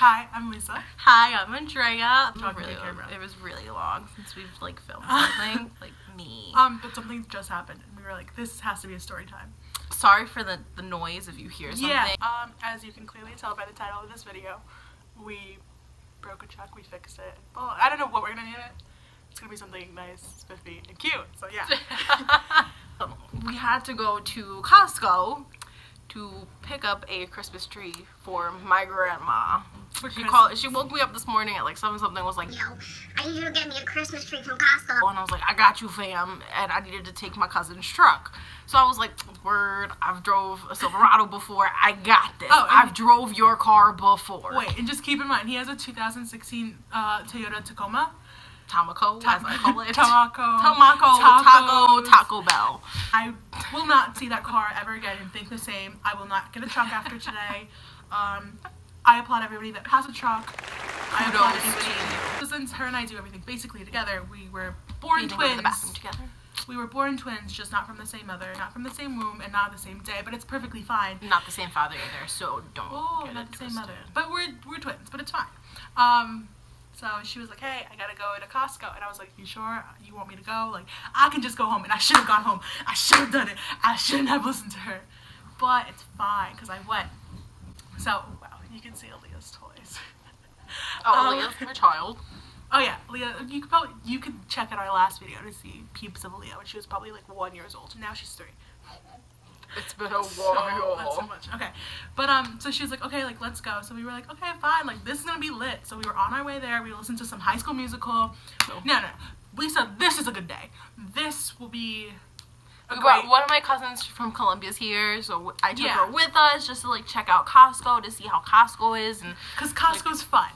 Hi, I'm Lisa. Hi, I'm Andrea. It was really long since we've like filmed something. Like me. But something just happened, and we were like, this has to be a story time. Sorry for the noise if you hear something. Yeah. As you can clearly tell by the title of this video, we broke a truck, we fixed it. Well, I don't know what we're gonna name it. It's gonna be something nice, spiffy, and cute. So yeah. We had to go to Costco to pick up a Christmas tree for my grandma. She woke me up this morning at like 7-something, was like, yo, I need you to get me a Christmas tree from Costco. And I was like, I got you, fam. And I needed to take my cousin's truck. So I was like, word, I've drove a Silverado before. I got this. I've drove your car before. Wait, and just keep in mind, he has a 2016 Toyota Tacoma. Tamako, as I call it. Taco Bell. I will not see that car ever again and think the same. I will not get a truck after today. I applaud everybody that has a truck. I applaud anybody. Since her and I do everything basically together, we were born twins. We were born twins, just not from the same mother, not from the same womb, and not the same day. But it's perfectly fine. Not the same father either, so don't. Oh, not the same mother. But we're twins, but it's fine. So she was like, hey, I gotta go to Costco. And I was like, you sure you want me to go? Like, I can just go home. And I should have gone home. I should have done it. I shouldn't have listened to her. But it's fine, because I went. So, wow, you can see Aaliyah's toys. Oh, Aaliyah's my child. Oh yeah, Leah, you could check out our last video to see peeps of Aaliyah when she was probably like 1 year old. And now she's 3. It's been a while. That's so much. Okay. But so she was like, okay, like let's go. So we were like, okay, fine, like this is gonna be lit. So we were on our way there, we listened to some High School Musical. No. We said this is a good day. This will be one of my cousins from Columbia's here, so I took her with us just to like check out Costco to see how Costco is, and because Costco's fun.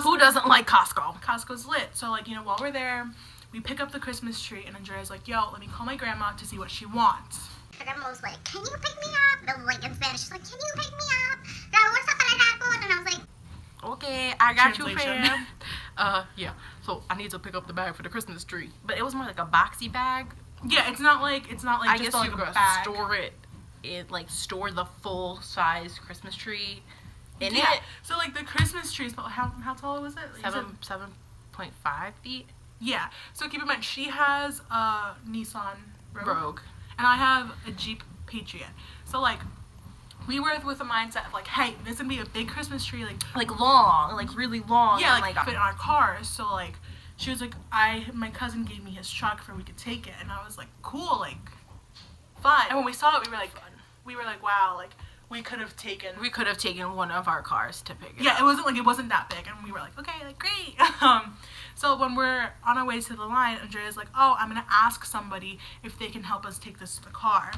Who doesn't like Costco? Costco's lit. So like, you know, while we're there, we pick up the Christmas tree, and Andrea's like, yo, let me call my grandma to see what she wants. Her grandma was like, can you pick me up? And like in Spanish, she's like, can you pick me up? And I was like, okay, I got you, Translation. fam. Yeah. So I need to pick up the bag for the Christmas tree, but it was more like a boxy bag. Yeah, it's not like I just guess like you a could bag. store the full size Christmas tree in it. So like the Christmas tree is how tall was it? 7.5 feet. Yeah. So keep in mind, she has a Nissan Rogue. And I have a Jeep Patriot. So like, we were with a mindset of like, hey, this is gonna be a big Christmas tree, like long, like really long. Yeah, and like fit in our cars. So like, she was like, my cousin gave me his truck for we could take it, and I was like, cool, like, fun. And when we saw it, we were like, wow, like we could have taken one of our cars to pick it up. Yeah, it wasn't that big, and we were like, okay, like great. So when we're on our way to the line, Andrea's like, oh, I'm gonna ask somebody if they can help us take this to the car.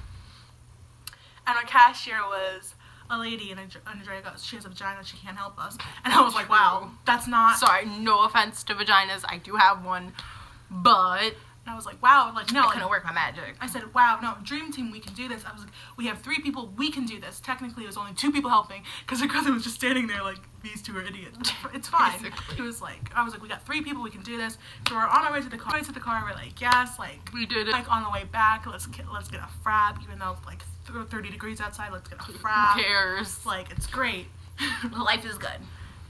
And our cashier was a lady, and Andrea goes, she has a vagina, she can't help us. And I was like, wow, that's not... Sorry, no offense to vaginas, I do have one, but... And I was like, wow, like, no. I couldn't work my magic. I said, wow, no, Dream Team, we can do this. I was like, we have 3 people, we can do this. Technically, it was only 2 people helping, because her cousin was just standing there like, these 2 are idiots. It's fine. I was like, we got 3 people, we can do this. So we're on our way to the car. We're like, yes, like, we did it. Like, on the way back, let's get a frap, even though it's like 30 degrees outside, let's get a frap. Who cares? Like, it's great. Life is good.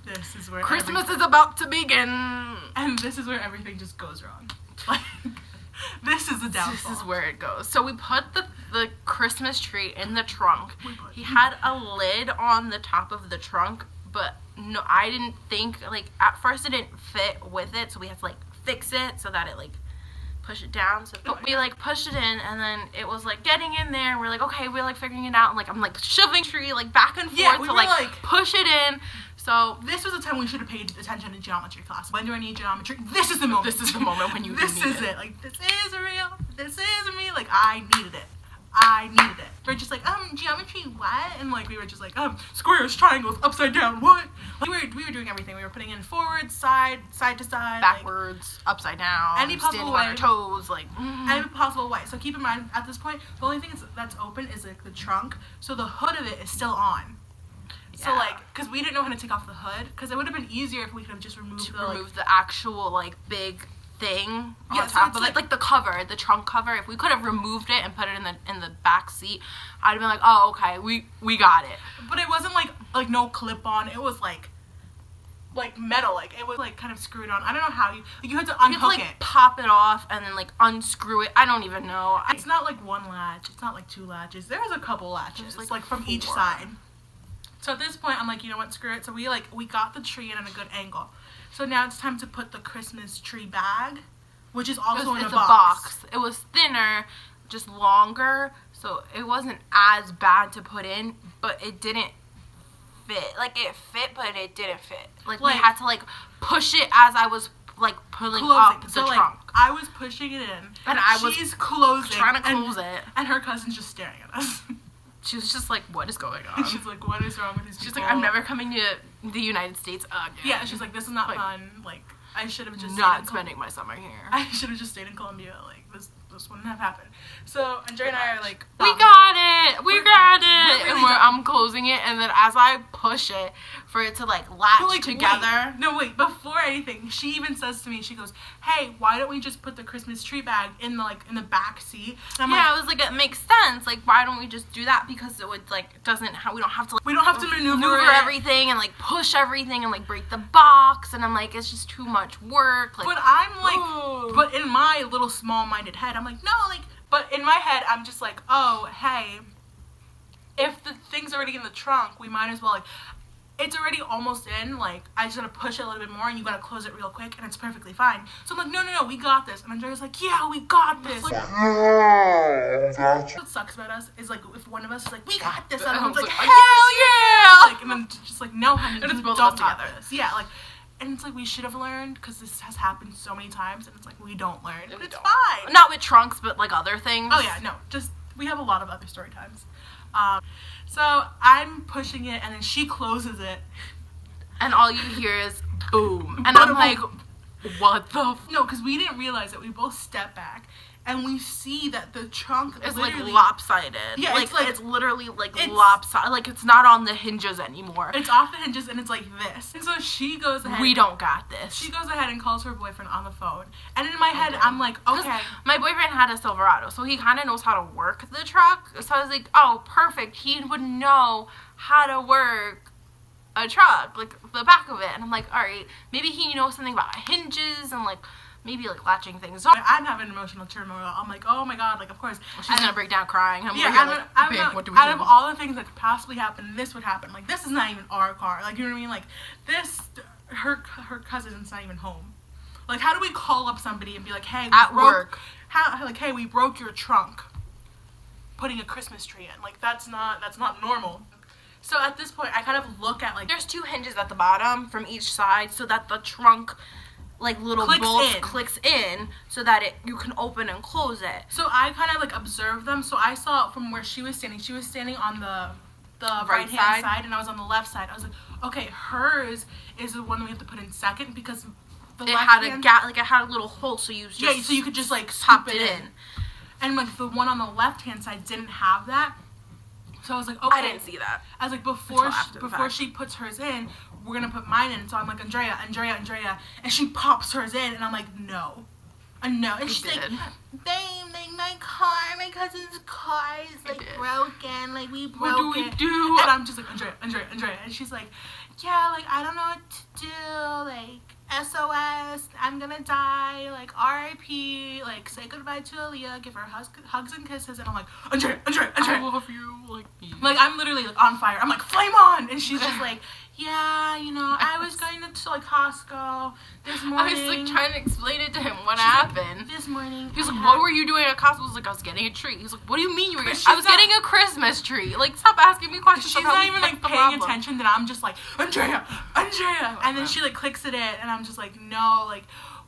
This is where Christmas is about to begin. And this is where everything just goes wrong. Like, this is the downfall. This is where it goes. So we put the Christmas tree in the trunk. He had a lid on the top of the trunk, but no, I didn't think, like, at first it didn't fit with it, so we had to, like, fix it so that it, like, push it down. So we, like, pushed it in, and then it was, like, getting in there, and we're like, okay, we're, like, figuring it out, and, like, I'm, like, shoving tree, like, back and forth to, like, push it in. So this was the time we should have paid attention in geometry class. When do I need geometry? This is the moment. This is the moment when you This is it. Like, this is real. This is me. Like, I needed it. We're just like, geometry, what? And like, we were just like, squares, triangles, upside down, what? We were doing everything. We were putting in forward, side to side, backwards, like, upside down, any possible way, on our toes, like any possible way. So keep in mind, at this point, the only thing that's open is like the trunk. So the hood of it is still on. Yeah. So like, because we didn't know how to take off the hood, because it would have been easier if we could have just removed the actual like big thing on top of it, like the cover, the trunk cover. If we could have removed it and put it in the back seat, I'd have been like, oh, okay, we got it. But it wasn't like no clip on. It was like like metal, like it was like kind of screwed on. I don't know how you had to You have to unhook like it. pop it off and then like unscrew it. I don't even know. It's not like one latch. It's not like two latches. There's a couple latches, There's, like from each 4. side. So at this point, I'm like, you know what, screw it. So we got the tree in at a good angle. So now it's time to put the Christmas tree bag, which is also in a It's box. It was thinner, just longer, so it wasn't as bad to put in, but it didn't fit. Like it fit, but it didn't fit. Like we Like- had to like push it as I was like pulling up the So trunk. I was pushing it in, And I was she's closing, trying to close it. and her cousin's just staring at us. She was just like, "What is going on?" She's like, what is wrong with these She's people? like, "I'm never coming to the United States again." Yeah, she's like, this is not Like, fun. Like, I should have just not stayed in spending my summer here. I should have just stayed in Colombia. Like, this wouldn't have happened. So Andrea and I are like, We bummed. got it! We We're- got it! we're And really done. I'm closing it, and then as I push it for it to like latch But, like, together. Wait, before anything, she even says to me, she goes, hey, why don't we just put the Christmas tree bag in the back seat? And I'm Yeah, I like, was like, it makes sense. Like, why don't we just do that? Because it would like we don't have to like we don't have to maneuver it. everything and like push everything and like break the box. And I'm like, it's just too much work. Like, But I'm like, ooh. but in my little small-minded head, I'm like, no, like, but in my head, I'm just like, oh, hey, if the thing's already in the trunk, we might as well, like, it's already almost in, like, I just gotta push it a little bit more, and you gotta close it real quick, and it's perfectly fine. So I'm like, no, we got this. And Andrea's like, yeah, we got this. Like, what sucks about us is, like, if one of us is like, we got this, and And everyone's I like, was like, hell yeah! Like, and then just like, no, honey, And it's you both don't of us got together. this. Yeah, like, and it's like, we should have learned, because this has happened so many times, and it's like, we don't learn. But We it's don't. fine. Not with trunks, but like other things. Oh yeah, no, just we have a lot of other story times. So I'm pushing it, and then she closes it. And all you hear is boom. And But I'm like, what the No, because we didn't realize it. We both step back, and we see that the trunk It's like literally- lopsided. Yeah, like, it's like- it's literally like it's- lopsided. Like it's not on the hinges anymore. It's off the hinges, and it's like this. And so she goes ahead. We don't got this. She goes ahead and calls her boyfriend on the phone, and in my head, I'm like, 'Cause okay. my boyfriend had a Silverado, so he kind of knows how to work the truck. So I was like, oh, perfect. He would know how to work a truck, like the back of it. And I'm like, all right, maybe he knows something about hinges and like maybe like latching things up. I'm having emotional turmoil. I'm like, oh my god, like of course. She's And- gonna break down crying. I'm Yeah, like, babe, what do we out do? of all the things that could possibly happen, this would happen. Like, this is not even our car. Like, you know what I mean? Like, this, her cousin's not even home. Like, how do we call up somebody and be like, hey, we At broke, work. hey, we broke your trunk, putting a Christmas tree in. Like, that's not normal. So at this point, I kind of look at, like, There's 2 hinges at the bottom from each side so that the trunk like little Clicks bolts in. clicks in so that you can open and close it. so I kind of, like, observed them. So I saw from where she was standing on the right-hand side? side, and I was on the left side. I was like, okay, hers is the one that we have to put in second, because the It had a left-hand- gap, like it had a little hole, so you just Yeah, so you could just, like, pop scoop it it in. And, like, the one on the left-hand side didn't have that. So I was like, okay. I didn't see that. I was like, before Until after the before fact. she puts hers in, we're going to put mine in. So I'm like, Andrea. And she pops hers in, and I'm like, no. No. And You she's like, did. babe, like, my cousin's car is, like, did. broken. Like, we What broke do we it. do? And I'm just like, Andrea. And she's like, yeah, like, I don't know what to do. Like, SOS, I'm gonna die. Like, RIP. Like, say goodbye to Aaliyah. Give her hugs and kisses. And I'm like, Andrea. I love you like me. Like, I'm literally, like, on fire. I'm like, flame on! And she's just like, yeah, you know, I was going to like, Costco this I morning. was like trying to explain it to him what She's like, happened. this morning. He was I like, had- what were you doing at Costco? I was like, I was getting a tree. He was like, what do you mean you were But getting? she's I was not- getting a Christmas tree. Like, stop asking me questions. She's about not how even, we like, fixed the paying problem. attention that I'm just like, Andrea. And then she, like, clicks it in, and I'm just like, no, like,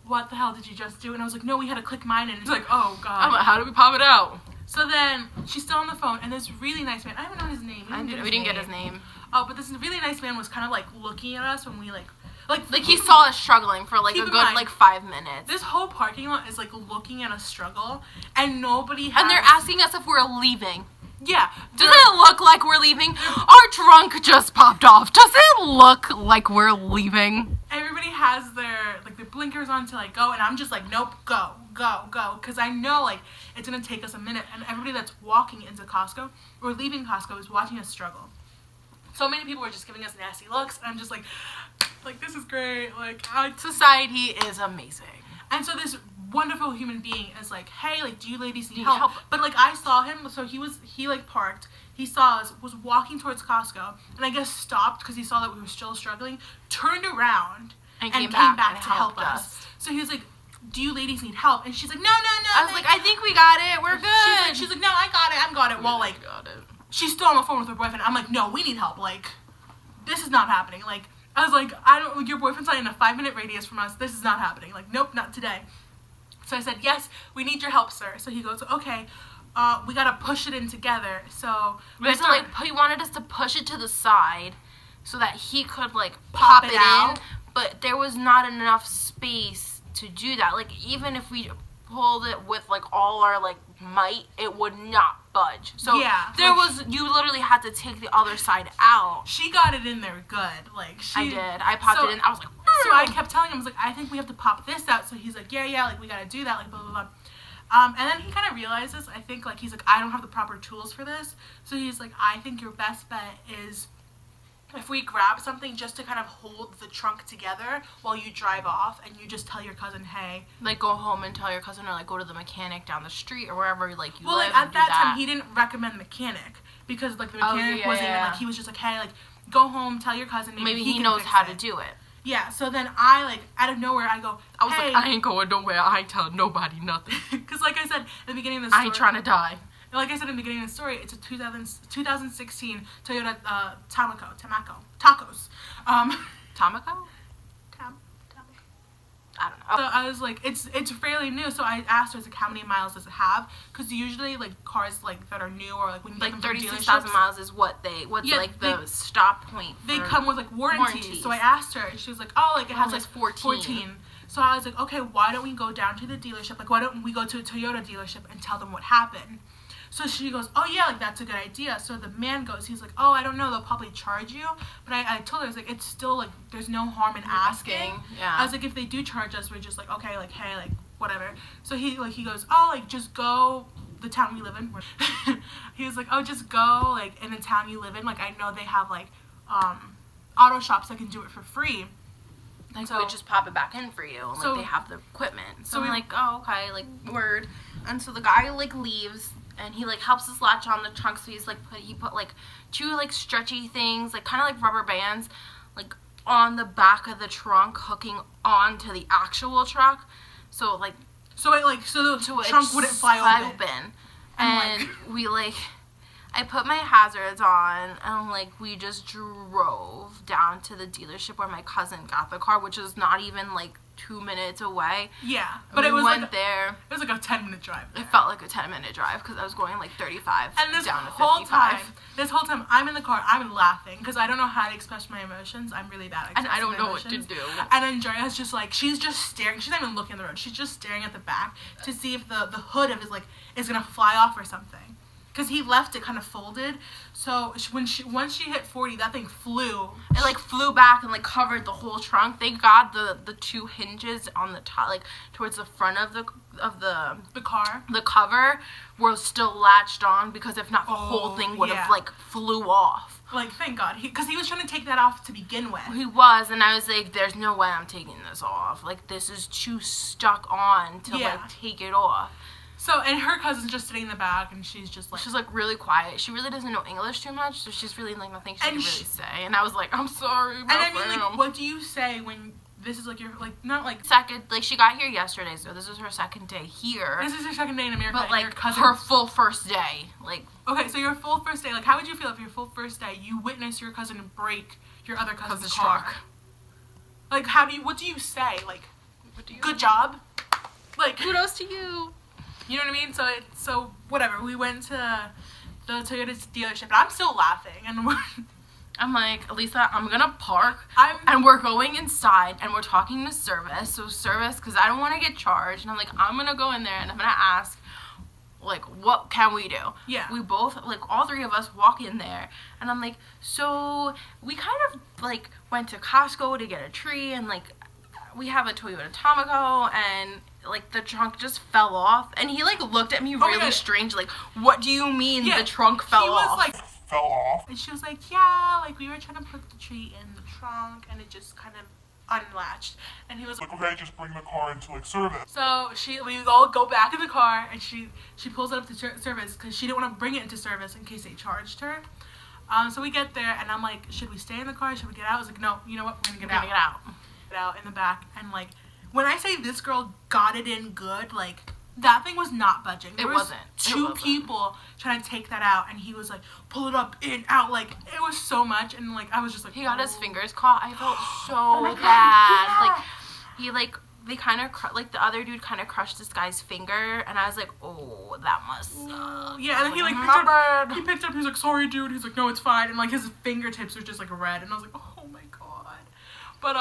what the hell did you just do? And I was like, no, we had to click mine in. And it's like, oh, God. I'm like, how do we pop it out? So then she's still on the phone, and this really nice man, I don't even know his name. We didn't get his name. Oh, but this really nice man was kind of, like, looking at us when we, like Like, he saw us struggling for, like, Keep a in good, mind, like, 5 minutes. this whole parking lot is, like, looking at us struggle, and nobody has... And they're asking us if we're leaving. Yeah. Does it look like we're leaving? Our trunk just popped off. Does it look like we're leaving? Everybody has their, like, their blinkers on to, like, go, and I'm just like, nope, go, because I know, like, it's gonna take us a minute, and everybody that's walking into Costco, or leaving Costco, is watching us struggle. So many people were just giving us nasty looks, and I'm just like, Like, this is great. Like, Society is amazing. and so this wonderful human being is like, hey, like, do you ladies need Need help? help. But like, I saw him, so he like parked. He saw us, was walking towards Costco, and I guess stopped because he saw that we were still struggling. Turned around And came came back and to help helped us. So he was like, do you ladies need help? And she's like, no. I was like, I think we got it. We're good. She's like, no, I got it. Well, like, got it. she's still on the phone with her boyfriend. I'm like, no, we need help. Like, this is not happening. Like, I was like, your boyfriend's not in a 5-minute radius from us. This is not happening. Like, nope, not today. So I said, yes, we need your help, sir. So he goes, okay, we gotta push it in together. So We had to, like, he wanted us to push it to the side so that he could, like, Pop pop it it out. in. But there was not enough space to do that. Like, even if we pulled it with, like, all our, like, might, it would not budge. So Yeah, there like, was, you literally had to take the other side out. she got it in there good. Like, I did. I popped so- it in. I was like, So I kept telling him, I was like, I think we have to pop this out. So he's like, yeah, like, we gotta do that, like, blah, blah, blah. And then he kind of realizes, I think, like, he's like, I don't have the proper tools for this. So he's like, I think your best bet is if we grab something just to kind of hold the trunk together while you drive off, and you just tell your cousin, hey. like, go home and tell your cousin, or, like, go to the mechanic down the street or wherever, like, you Well, live like, at and do that that. time, he didn't recommend mechanic because, like, the Oh, mechanic yeah, wasn't even, yeah. like, he was just like, hey, like, go home, tell your cousin. Maybe he he can knows fix how it. to do it. Yeah, so then I, like, out of nowhere, I go, I was hey. like, I ain't going nowhere. I ain't telling nobody nothing. Because, like I said in the beginning of the story, I ain't trying to die. like I said in the beginning of the story, it's a 2016 Toyota Tacos. Tamako? I don't know. So I was like, it's fairly new. So I asked her, I was like, how many miles does it have? Because usually, like, cars like that are new or like when you get Like them from 36,000 dealerships, miles is what's Yeah, like the stop point. they for- come with like warranties. warranties. So I asked her, and she was like, oh, like it has Oh, like it's 14. So I was like, okay, why don't we go down to the dealership? Like, why don't we go to a Toyota dealership and tell them what happened? So she goes, oh yeah, like that's a good idea. So the man goes, he's like, oh, I don't know, they'll probably charge you. But I told her, I was like, it's still like, there's no harm in asking. Yeah. I was like, if they do charge us, we're just like, okay, like, hey, like, whatever. So he goes, oh, like, just go the town we live in. He was like, oh, just go, like, in the town you live in. Like, I know they have, like, auto shops that can do it for free. Like, So- we just pop it back in for you. And, So- like, they have the equipment. So so I'm we- like, oh, okay, like, word. And so the guy, like, leaves, and he, like, helps us latch on the trunk. So he's, like, he put, like, 2, like, stretchy things, like, kind of like rubber bands, like, on the back of the trunk, hooking onto the actual truck. So, like, So it, like, so the to it trunk wouldn't fly open. And, And we, like, I put my hazards on, and, like, we just drove down to the dealership where my cousin got the car, which is not even, like, 2 minutes away. Yeah, but we it was went like there. it was like a 10-minute drive. It felt like a 10-minute drive because I was going, like, 35 And this down to whole 55. time, I'm in the car, I'm laughing because I don't know how to express my emotions. I'm really bad at And I expressing don't my know what to emotions. do. And Andrea's just like, she's just staring. She's not even looking at the road. She's just staring at the back to see if the hood of it is gonna fly off or something. Because he left it kind of folded. So once she hit 40, that thing flew. It, like, flew back and, like, covered the whole trunk. Thank God the 2 hinges on the top, like, towards the front of the The car. the cover were still latched on, because if not, the whole Oh, thing would have, yeah. like, flew off. Like, thank God. Because he was trying to take that off to begin with. He was, and I was like, there's no way I'm taking this off. Like, this is too stuck on to, Yeah. like, take it off. So, and her cousin's just sitting in the back, and she's just like... She's, like, really quiet. She really doesn't know English too much, so she's really, like, nothing she can And really she- say. And I was like, I'm sorry, and I mean, ma'am. like, what do you say when this is, like, your, like, not, like... Second, like, she got here yesterday, so this is her second day here. This is your second day in America, But, and your like, cousin... her full first day, like... Okay, so your full first day, like, how would you feel if your full first day, you witness your cousin break your other cousin's Cousin's car? truck. Like, what do you say? Like, What do you good job? Like, Kudos to you. you know what I mean? So whatever, we went to the Toyota dealership, and I'm still laughing, and I'm like, Elisa, I'm gonna park, I'm... and we're going inside, and we're talking to service. So service, because I don't want to get charged, and I'm like, I'm gonna go in there, and I'm gonna ask, like, what can we do? Yeah. We both, like, all 3 of us walk in there, and I'm like, so we kind of, like, went to Costco to get a tree, and, like, we have a Toyota Tamako, and, like, the trunk just fell off, and he, like, looked at me my really God. strange, like, what do you mean Yeah, the trunk fell he off? was like fell off. And she was like, yeah, like we were trying to put the tree in the trunk and it just kind of unlatched. And he was like, Okay, just bring the car into like service. so we all go back in the car and she pulls it up to service because she didn't want to bring it into service in case they charged her. So we get there and I'm like, should we stay in the car? Should we get out? I was like, no, you know what? We're gonna get out. Get out in the back. And like, when I say this girl got it in good, like that thing was not budging. There was two people trying to take that out, and he was like, pull it up, in, out. Like, it was so much, and like, I was just like, He got his fingers caught. I felt so bad. Like, they kind of, like, the other dude kind of crushed this guy's finger, and I was like, oh, that must suck. Yeah, and then he like picked up, he was like, sorry, dude. He's like, no, it's fine. And like, his fingertips were just like red, and I was like, oh my god. But,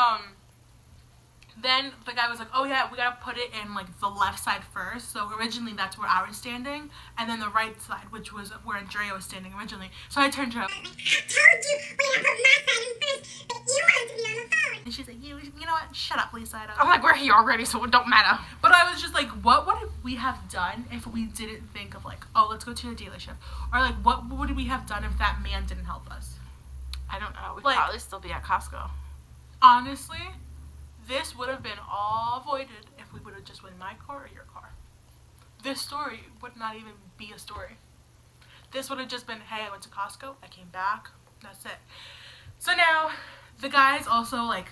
then the guy was like, oh yeah, we gotta put it in like the left side first. So originally that's where I was standing, and then the right side, which was where Andrea was standing originally. So I turned to her. I told you we had to put my side in first, but you wanted to be on the phone. And she's like, you know what? Shut up, Lisa. I don't I'm like, we're here already, so it don't matter. But I was just like, what would we have done if we didn't think of like, oh, let's go to a dealership? Or like, what would we have done if that man didn't help us? I don't know. We'd Like- probably still be at Costco. Honestly, this would have been all avoided if we would have just went in my car or your car. This story would not even be a story. This would have just been, hey, I went to Costco, I came back, that's it. So now, the guys also, like,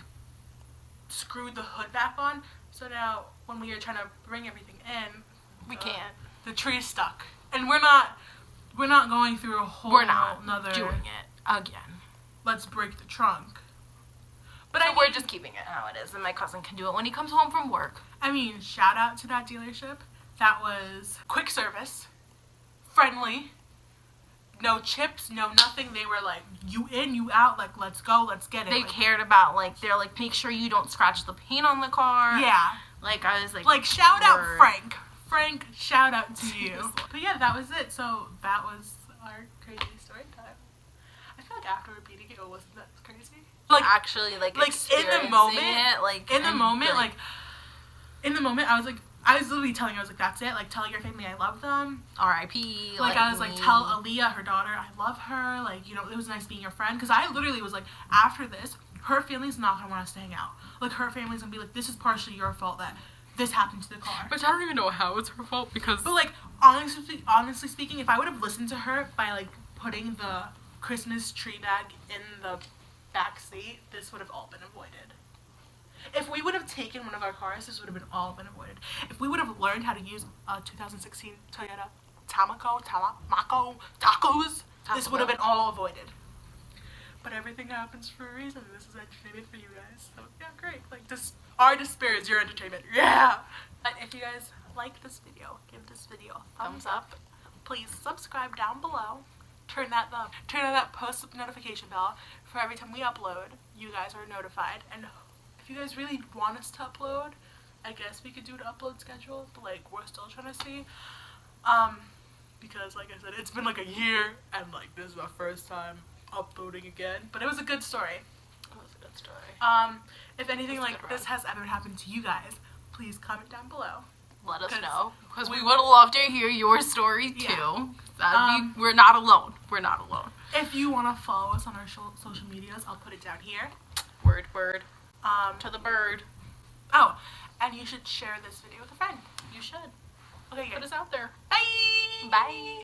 screwed the hood back on. So now, when we were trying to bring everything in, We can't. the tree's stuck. And we're not going through a whole We're not nother, doing it again. let's break the trunk. But So we're just keeping it how it is, and my cousin can do it when he comes home from work. I mean, shout out to that dealership. That was quick service, friendly, no chips, no nothing. They were like, you in, you out, like, let's go, let's get it. They like, cared about, like, they're like, make sure you don't scratch the paint on the car. Yeah. Like, I was like, Like, shout out word. Frank. Frank, shout out to you. But yeah, that was it. So that was our crazy story time. I feel like after repeating it, it wasn't that crazy. Like, actually, like in the experiencing moment, it, like, in the and, moment, like, in the moment, I was literally telling her, I was like, that's it. Like, tell your family I love them. R.I.P. Like, I was like, tell Aaliyah, her daughter, I love her. Like, you know, it was nice being your friend. Because I literally was like, after this, her family's not going to want us to hang out. Like, her family's going to be like, this is partially your fault that this happened to the car. Which I don't even know how it's her fault, because... But, like, honestly speaking, if I would have listened to her by, like, putting the Christmas tree bag in the back seat, this would have all been avoided. If we would have taken one of our cars, this would have been all been avoided. If we would have learned how to use a 2016 Toyota Tamaco tacos, this would have been all avoided. But everything happens for a reason. This is entertainment for you guys. So yeah, great. Like, our despair is your entertainment. Yeah. But if you guys like this video, give this video a thumbs up. Please subscribe down below. Turn on that post notification bell for every time we upload. You guys are notified. And if you guys really want us to upload, I guess we could do an upload schedule. But like, we're still trying to see. Because like I said, it's been like a year, and like this is my first time uploading again. But it was a good story. It was a good story. If anything like this has ever happened to you guys, please comment down below. Let us 'Cause know, because we would love to hear your story too. Yeah. We're not alone. We're not alone. If you want to follow us on our social medias, I'll put it down here. Word. To the bird. Oh, and you should share this video with a friend. You should. Okay, Put guys. us out there. Bye! Bye.